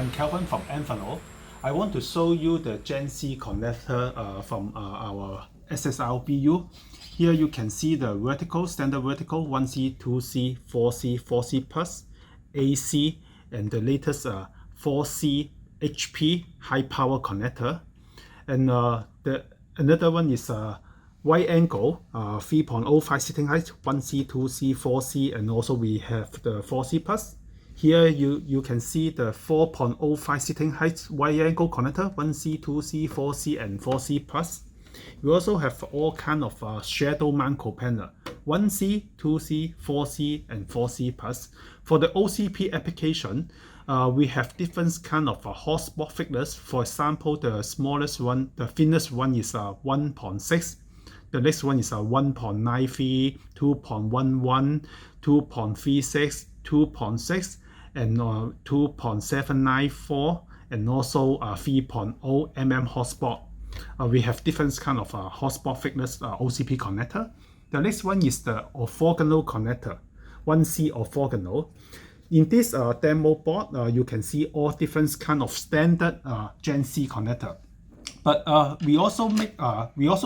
I'm Kelvin from Amphenol. I want to show you the Gen C connector from our SSRBU. Here you can see the vertical, standard vertical, 1C, 2C, 4C, 4C plus, AC, and the latest 4C HP high power connector. And another one is wide angle, 3.05 sitting height, 1C, 2C, 4C, and also we have the 4C plus. Here you can see the 4.05 sitting height wide angle connector, 1C, 2C, 4C, and 4C plus. We also have all kind of shadow mount panel, 1C, 2C, 4C, and 4C plus. For the OCP application, we have different kind of hotspot thickness. For example, the smallest one, the thinnest one is 1.6. The next one is 1.93, 2.11, 2.36, 2.6, and 2.794, and also 3.0 mm hotspot. We have different kind of hotspot thickness OCP connector. The next one is the orthogonal connector, 1C orthogonal. In this demo board, you can see all different kind of standard Gen C connector. But we also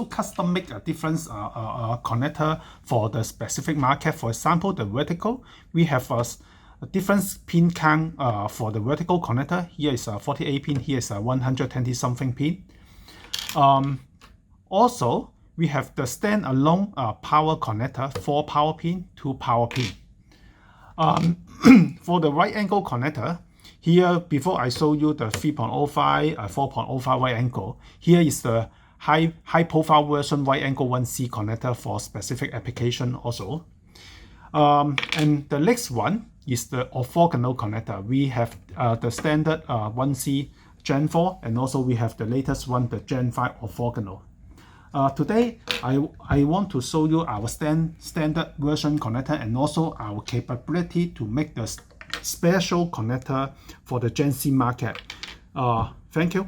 custom make a different connector for the specific market. For example, the vertical, we have a different pin count for the vertical connector. Here is a 48 pin, here is a 120 something pin. Also, we have the standalone power connector, 4 power pin, 2 power pin. For the right angle connector, here before I show you the 3.05, 4.05 wide angle, here is the high profile version wide angle 1C connector for specific application also. And the next one is the orthogonal connector. We have the standard 1C Gen 4, and also we have the latest one, the Gen 5 orthogonal. Today, I want to show you our standard version connector and also our capability to make the special connector for the Gen C market. Thank you.